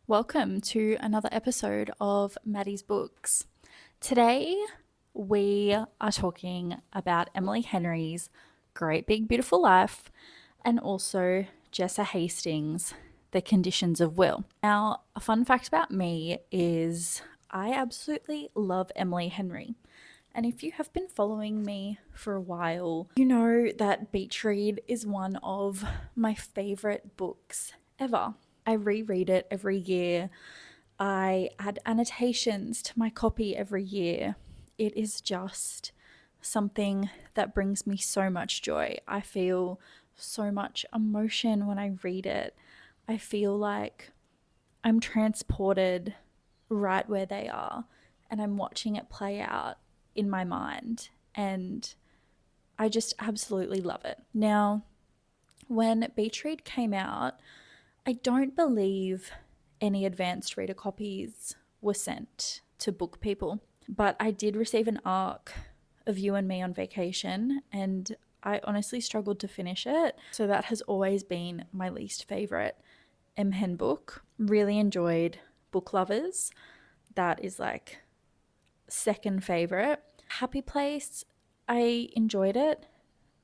Welcome to another episode of Maddie's Books. Today we are talking about Emily Henry's Great Big Beautiful Life and also Jessa Hastings' The Conditions of Will. Now, a fun fact about me is I absolutely love Emily Henry. And if you have been following me for a while, you know that Beach Read is one of my favorite books ever. I reread it every year. I add annotations to my copy every year. It is just something that brings me so much joy. I feel so much emotion when I read it. I feel like I'm transported right where they are and I'm watching it play out in my mind, and I just absolutely love it. Now, when Beach Read came out, I don't believe any advanced reader copies were sent to book people, but I did receive an ARC of You and Me on Vacation, and I honestly struggled to finish it. So that has always been my least favorite M-Hen book. Really enjoyed Book Lovers. That is like second favorite. Happy Place, I enjoyed it,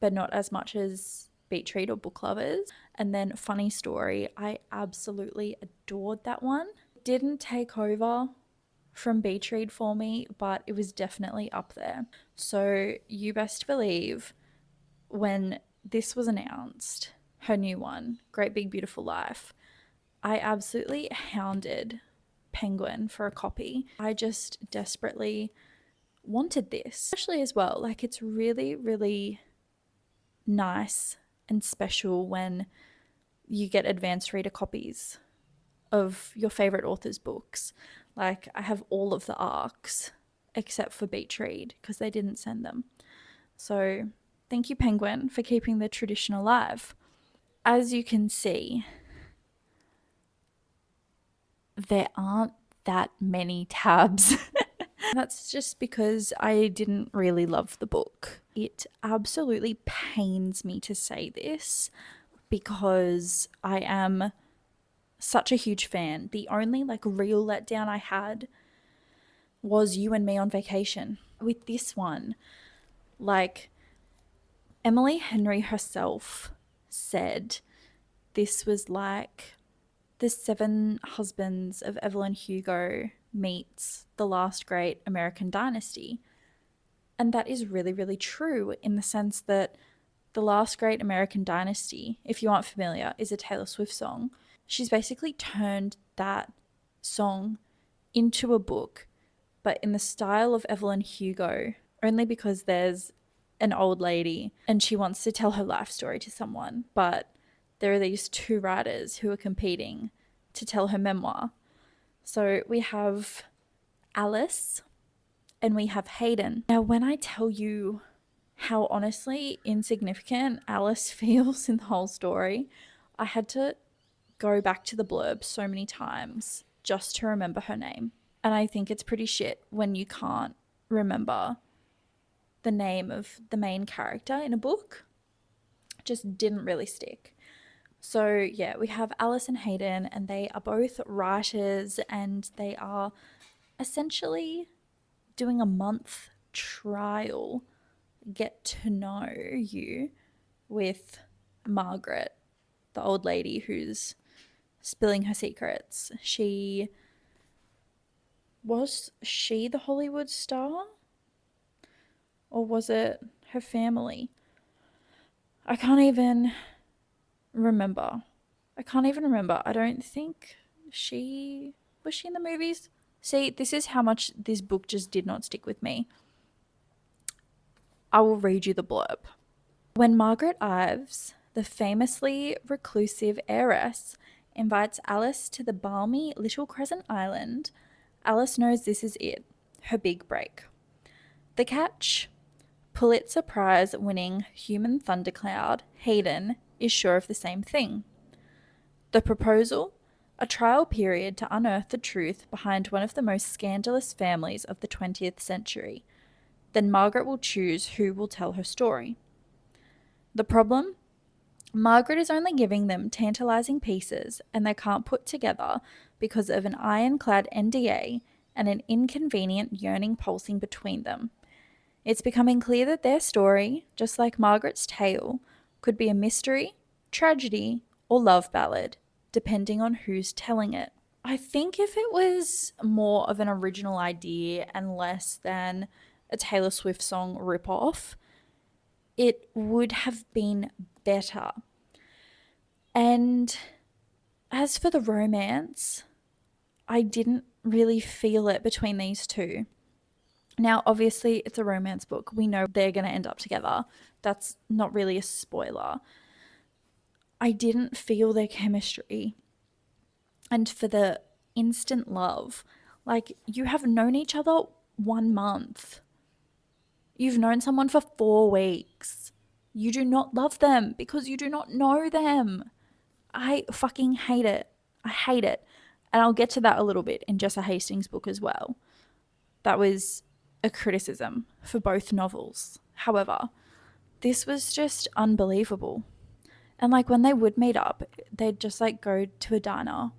but not as much as Beach Read or Book Lovers. And then Funny Story, I absolutely adored that one. Didn't take over from Beach Read for me, but it was definitely up there. So you best believe when this was announced, her new one, Great Big Beautiful Life, I absolutely hounded Penguin for a copy. I just desperately wanted this, especially as well. Like, it's really, really nice and special when you get advanced reader copies of your favorite author's books. Like, I have all of the ARCs except for Beach Read because they didn't send them. So thank you, Penguin, for keeping the tradition alive. As you can see, there aren't that many tabs. That's just because I didn't really love the book. It absolutely pains me to say this because I am such a huge fan. The only real letdown I had was You and Me on Vacation. With this one, Emily Henry herself said this was like the Seven Husbands of Evelyn Hugo meets The Last Great American Dynasty. And that is really, really true in the sense that The Last Great American Dynasty, if you aren't familiar, is a Taylor Swift song. She's basically turned that song into a book, but in the style of Evelyn Hugo, only because there's an old lady and she wants to tell her life story to someone, but there are these two writers who are competing to tell her memoir. So we have Alice and we have Hayden. Now, when I tell you how honestly insignificant Alice feels in the whole story, I had to go back to the blurb so many times just to remember her name. And I think it's pretty shit when you can't remember the name of the main character in a book. It just didn't really stick. So yeah, we have Alice and Hayden, and they are both writers, and they are essentially doing a month trial, get to know you, with Margaret, the old lady who's spilling her secrets. Was she the Hollywood star? Or was it her family? I can't even remember. I don't think was she in the movies? See, this is how much this book just did not stick with me. I will read you the blurb. When Margaret Ives, the famously reclusive heiress, invites Alice to the balmy little crescent island, Alice knows this is it, her big break. The catch? Pulitzer Prize winning human thundercloud, Hayden, is sure of the same thing. The proposal? A trial period to unearth the truth behind one of the most scandalous families of the 20th century. Then Margaret will choose who will tell her story. The problem? Margaret is only giving them tantalizing pieces, and they can't put together because of an ironclad NDA and an inconvenient yearning pulsing between them. It's becoming clear that their story, just like Margaret's tale, could be a mystery, tragedy, or love ballad, depending on who's telling it. I think if it was more of an original idea and less than a Taylor Swift song ripoff, it would have been better. And as for the romance, I didn't really feel it between these two. Now, obviously, it's a romance book. We know they're going to end up together. That's not really a spoiler. I didn't feel their chemistry. And for the instant love, like, you have known each other 1 month. You've known someone for 4 weeks. You do not love them because you do not know them. I fucking hate it. I hate it. And I'll get to that a little bit in Jessa Hastings' book as well. That was a criticism for both novels. However, this was just unbelievable. And like when they would meet up, they'd just like go to a diner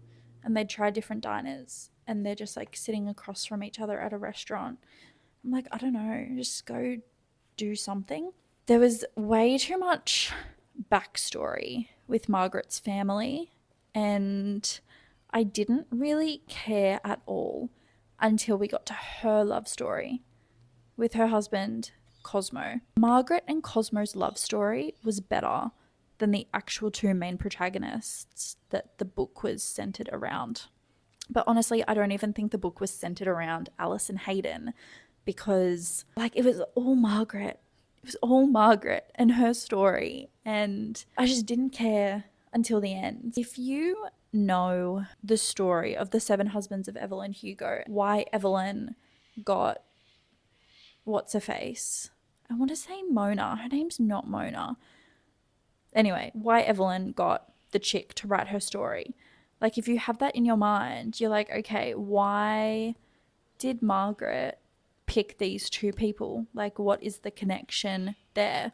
and they'd try different diners and they're just like sitting across from each other at a restaurant. I'm like, I don't know, just go do something. There was way too much backstory with Margaret's family, and I didn't really care at all until we got to her love story with her husband, Cosmo. Margaret and Cosmo's love story was better than the actual 2 main protagonists that the book was centered around. But honestly, I don't even think the book was centered around Alice and Hayden, because like it was all Margaret. It was all Margaret and her story, and I just didn't care until the end. If you know the story of the 7 husbands of Evelyn Hugo, why Evelyn got what's her face? I want to say Mona. Her name's not Mona. Anyway, why Evelyn got the chick to write her story. Like if you have that in your mind, you're like, okay, why did Margaret pick these 2 people? Like what is the connection there?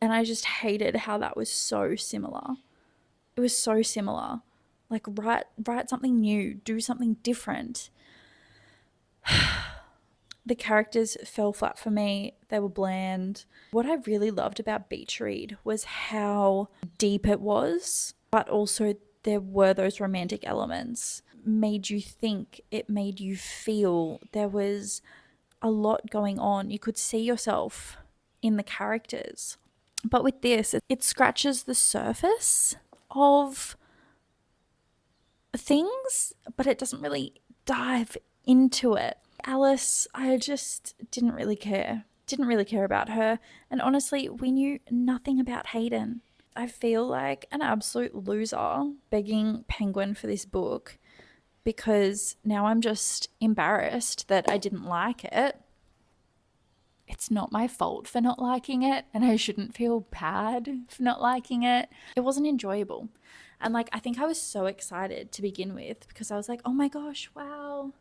And I just hated how that was so similar. It was so similar. Like write something new, do something different. The characters fell flat for me. They were bland. What I really loved about Beach Read was how deep it was, but also there were those romantic elements. Made you think, it made you feel. There was a lot going on. You could see yourself in the characters. But with this, it scratches the surface of things, but it doesn't really dive into it. Alice, I just didn't really care. Didn't really care about her. And honestly, we knew nothing about Hayden. I feel like an absolute loser begging Penguin for this book because now I'm just embarrassed that I didn't like it. It's not my fault for not liking it, and I shouldn't feel bad for not liking it. It wasn't enjoyable. And like, I think I was so excited to begin with because I was like, oh my gosh, wow,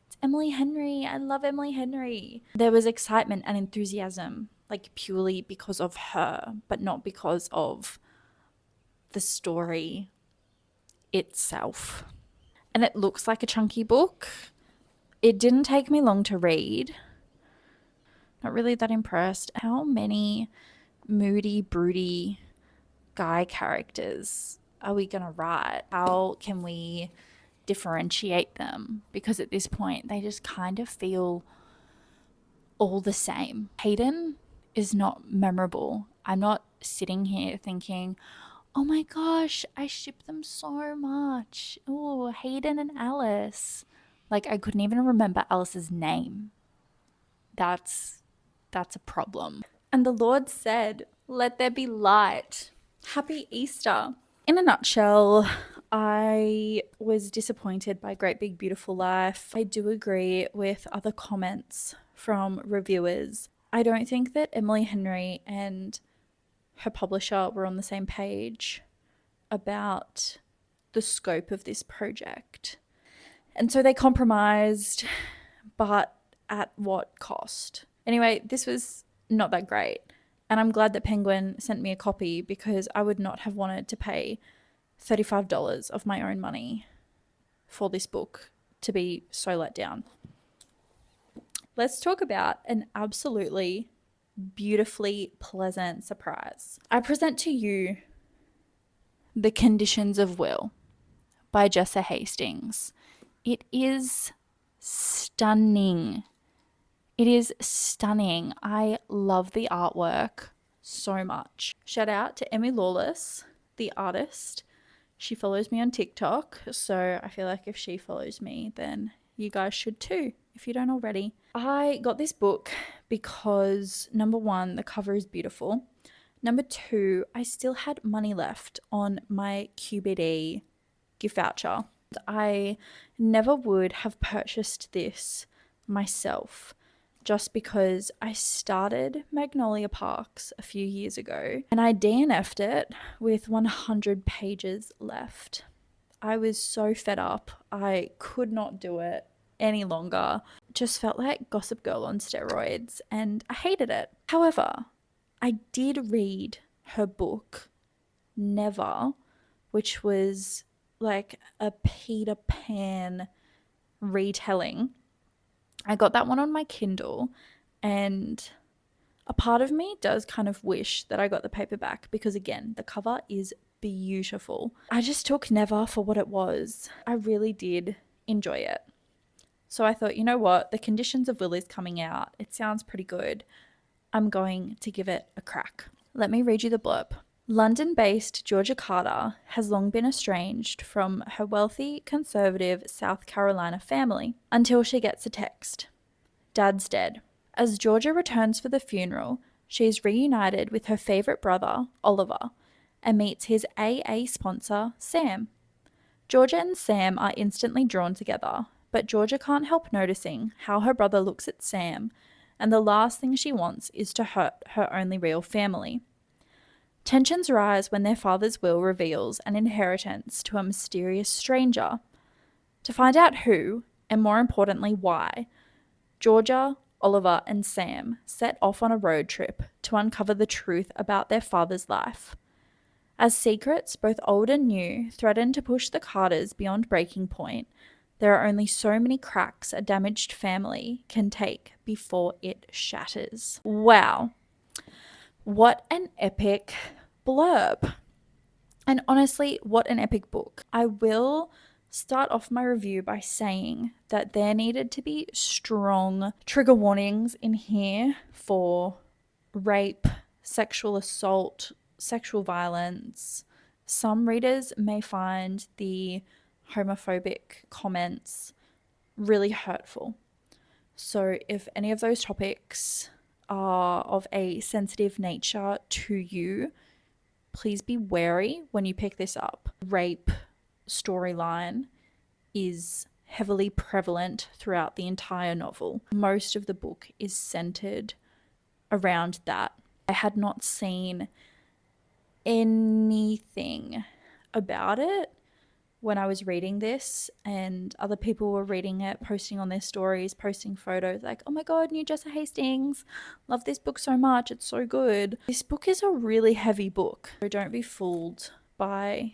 it's Emily Henry. I love Emily Henry. There was excitement and enthusiasm, like purely because of her, but not because of the story itself. And it looks like a chunky book. It didn't take me long to read. Not really that impressed. How many moody, broody guy characters are we going to write? How can we differentiate them? Because at this point, they just kind of feel all the same. Hayden is not memorable. I'm not sitting here thinking, oh my gosh, I ship them so much. Oh, Hayden and Alice. Like, I couldn't even remember Alice's name. That's a problem. And the Lord said, let there be light. Happy Easter. In a nutshell, I was disappointed by Great Big Beautiful Life. I do agree with other comments from reviewers. I don't think that Emily Henry and her publisher were on the same page about the scope of this project. And so they compromised, but at what cost? Anyway, this was not that great. And I'm glad that Penguin sent me a copy because I would not have wanted to pay $35 of my own money for this book to be so let down. Let's talk about an absolutely beautifully pleasant surprise. I present to you The Conditions of Will by Jessa Hastings. It is stunning. It is stunning. I love the artwork so much. Shout out to Emmy Lawless, the artist. She follows me on TikTok, so I feel like if she follows me, then you guys should too, if you don't already. I got this book because, number one, the cover is beautiful. Number two, I still had money left on my QBD gift voucher. I never would have purchased this myself just because I started Magnolia Parks a few years ago and I DNF'd it with 100 pages left. I was so fed up. I could not do it any longer. Just felt like Gossip Girl on steroids and I hated it. However, I did read her book, Never, which was like a Peter Pan retelling. I got that one on my Kindle, and a part of me does kind of wish that I got the paperback because, again, the cover is beautiful. I just took Never for what it was. I really did enjoy it. So I thought, you know what? The Conditions of Will is coming out. It sounds pretty good. I'm going to give it a crack. Let me read you the blurb. London-based Georgia Carter has long been estranged from her wealthy, conservative South Carolina family until she gets a text. Dad's dead. As Georgia returns for the funeral, she is reunited with her favorite brother, Oliver, and meets his AA sponsor, Sam. Georgia and Sam are instantly drawn together, but Georgia can't help noticing how her brother looks at Sam, and the last thing she wants is to hurt her only real family. Tensions rise when their father's will reveals an inheritance to a mysterious stranger. To find out who, and more importantly why, Georgia, Oliver, and Sam set off on a road trip to uncover the truth about their father's life. As secrets, both old and new, threaten to push the Carters beyond breaking point, there are only so many cracks a damaged family can take before it shatters. Wow. What an epic blurb. And honestly, what an epic book. I will start off my review by saying that there needed to be strong trigger warnings in here for rape, sexual assault, sexual violence. Some readers may find the homophobic comments really hurtful. So if any of those topics are of a sensitive nature to you, please be wary when you pick this up. Rape storyline is heavily prevalent throughout the entire novel. Most of the book is centered around that. I had not seen anything about it when I was reading this, and other people were reading it, posting on their stories, posting photos like, oh my god, new Jessa Hastings, love this book so much, it's so good. This book is a really heavy book, so don't be fooled by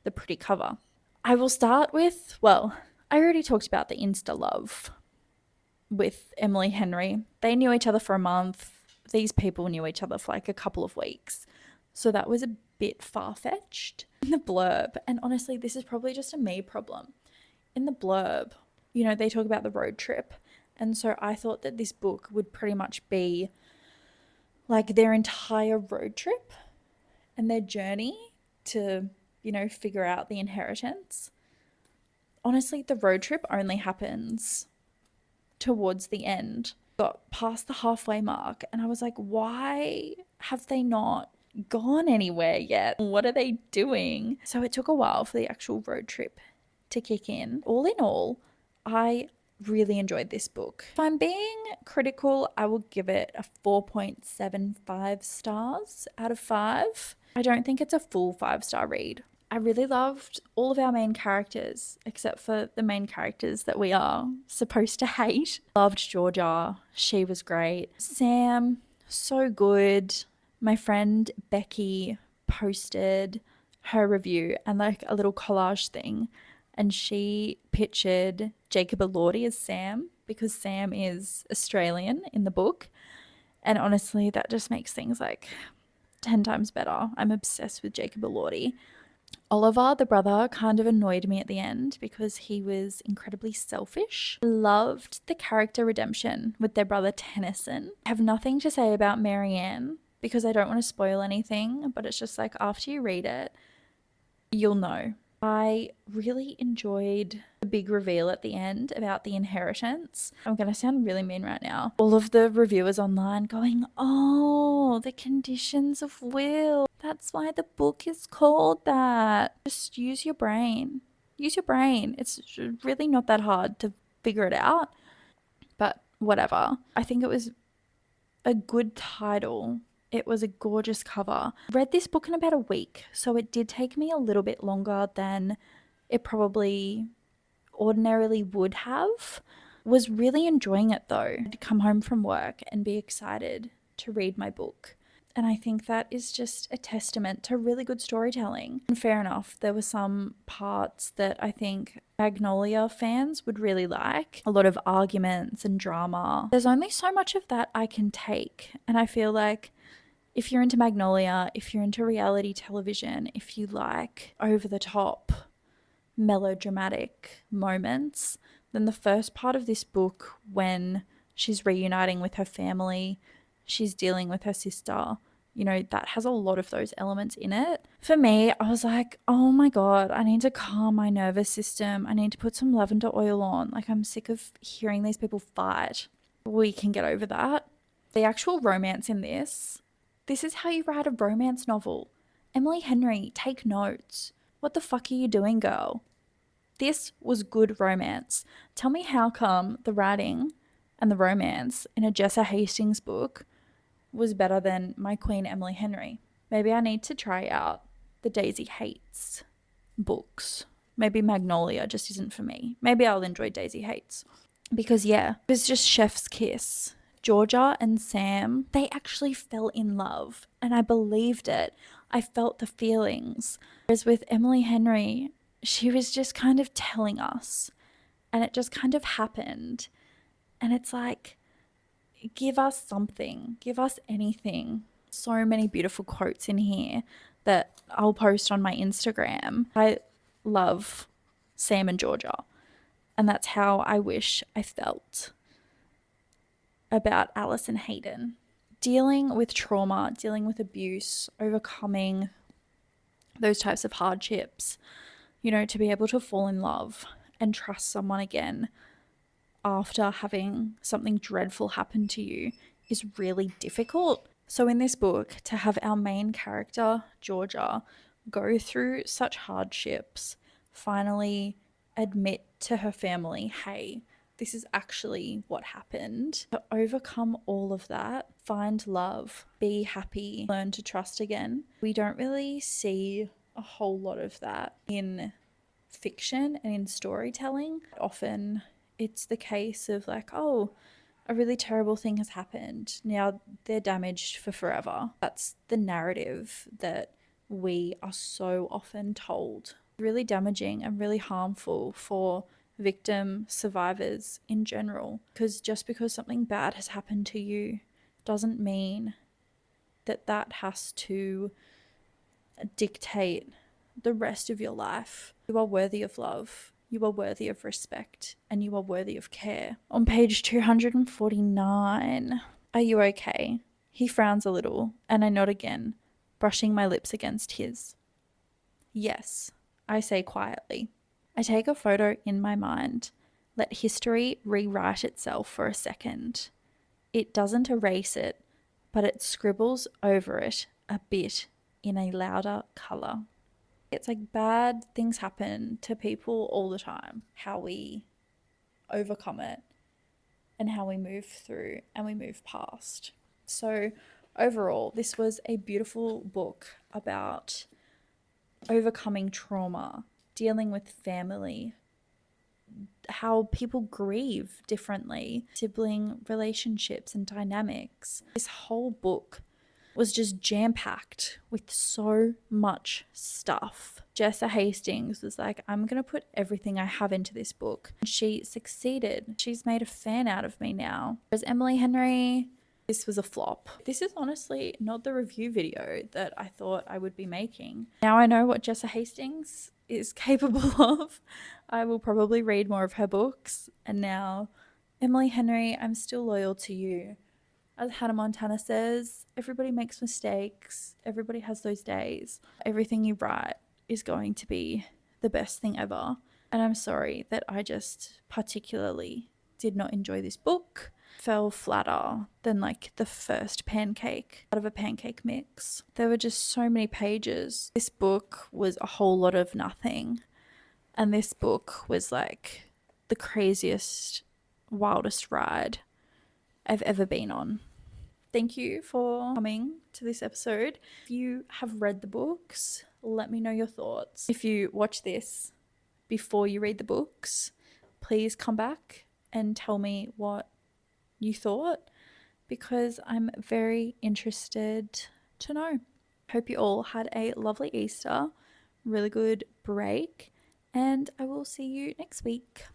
the pretty cover. I will start with, well, I already talked about the Insta love with Emily Henry. They knew each other for a month. These people knew each other for like a couple of weeks. So that was a bit far-fetched in the blurb. And honestly, this is probably just a me problem. In the blurb, you know, they talk about the road trip. And so I thought that this book would pretty much be like their entire road trip and their journey to, you know, figure out the inheritance. Honestly, the road trip only happens towards the end. Got past the halfway mark and I was like, why have they not gone anywhere yet? What are they doing? So it took a while for the actual road trip to kick in. All in all, I really enjoyed this book. If I'm being critical, I will give it a 4.75 stars out of 5. I don't think it's a full 5-star read. I really loved all of our main characters, except for the main characters that we are supposed to hate. Loved Georgia. She was great. Sam, so good. My friend Becky posted her review and like a little collage thing, and she pictured Jacob Elordi as Sam because Sam is Australian in the book. And honestly, that just makes things like 10 times better. I'm obsessed with Jacob Elordi. Oliver, the brother, kind of annoyed me at the end because he was incredibly selfish. I loved the character redemption with their brother Tennyson. I have nothing to say about Marianne because I don't want to spoil anything, but it's just like after you read it, you'll know. I really enjoyed the big reveal at the end about the inheritance. I'm going to sound really mean right now. All of the reviewers online going, oh, the conditions of will. That's why the book is called that. Just use your brain. Use your brain. It's really not that hard to figure it out. But whatever. I think it was a good title. It was a gorgeous cover. Read this book in about a week, so it did take me a little bit longer than it probably ordinarily would have. Was really enjoying it though. I'd come home from work and be excited to read my book. And I think that is just a testament to really good storytelling. And fair enough, there were some parts that I think Magnolia fans would really like. A lot of arguments and drama. There's only so much of that I can take. And I feel like if you're into Magnolia, if you're into reality television, if you like over the top melodramatic moments, then the first part of this book, when she's reuniting with her family, she's dealing with her sister, you know, that has a lot of those elements in it. For me, I was like, oh my God, I need to calm my nervous system. I need to put some lavender oil on. Like, I'm sick of hearing these people fight. We can get over that. The actual romance in this is how you write a romance novel. Emily Henry, take notes. What the fuck are you doing, girl? This was good romance. Tell me how come the writing and the romance in a Jessa Hastings book was better than my Queen Emily Henry. Maybe I need to try out the Daisy Hates books. Maybe Magnolia just isn't for me. Maybe I'll enjoy Daisy Hates. Because yeah, it was just chef's kiss. Georgia and Sam, they actually fell in love and I believed it. I felt the feelings. Whereas with Emily Henry, she was just kind of telling us and it just kind of happened. And it's like, give us something, give us anything. So many beautiful quotes in here that I'll post on my Instagram. I love Sam and Georgia, and that's how I wish I felt about Alice and Hayden. Dealing with trauma, dealing with abuse, overcoming those types of hardships, you know, to be able to fall in love and trust someone again after having something dreadful happen to you is really difficult. So in this book, to have our main character, Georgia, go through such hardships, finally admit to her family, hey, this is actually what happened. To overcome all of that, find love, be happy, learn to trust again. We don't really see a whole lot of that in fiction and in storytelling. Often it's the case of like, oh, a really terrible thing has happened. Now they're damaged for forever. That's the narrative that we are so often told. Really damaging and really harmful for victim survivors in general. Because just because something bad has happened to you doesn't mean that that has to dictate the rest of your life. You are worthy of love. You are worthy of respect and you are worthy of care. On page 249, are you okay? He frowns a little and I nod again, brushing my lips against his. Yes, I say quietly. I take a photo in my mind. Let history rewrite itself for a second. It doesn't erase it, but it scribbles over it a bit in a louder color. It's like bad things happen to people all the time. How we overcome it and how we move through and we move past. So overall, this was a beautiful book about overcoming trauma, dealing with family, how people grieve differently, sibling relationships and dynamics. This whole book was just jam-packed with so much stuff. Jessa Hastings was like, I'm going to put everything I have into this book. And she succeeded. She's made a fan out of me now. Whereas Emily Henry, this was a flop. This is honestly not the review video that I thought I would be making. Now I know what Jessa Hastings is capable of. I will probably read more of her books. And now, Emily Henry, I'm still loyal to you. As Hannah Montana says, everybody makes mistakes. Everybody has those days. Everything you write is going to be the best thing ever. And I'm sorry that I just particularly did not enjoy this book. Fell flatter than like the first pancake out of a pancake mix. There were just so many pages. This book was a whole lot of nothing. And this book was like the craziest, wildest ride I've ever been on. Thank you for coming to this episode. If you have read the books, let me know your thoughts. If you watch this before you read the books, please come back and tell me what you thought, because I'm very interested to know. Hope you all had a lovely Easter, really good break, and I will see you next week.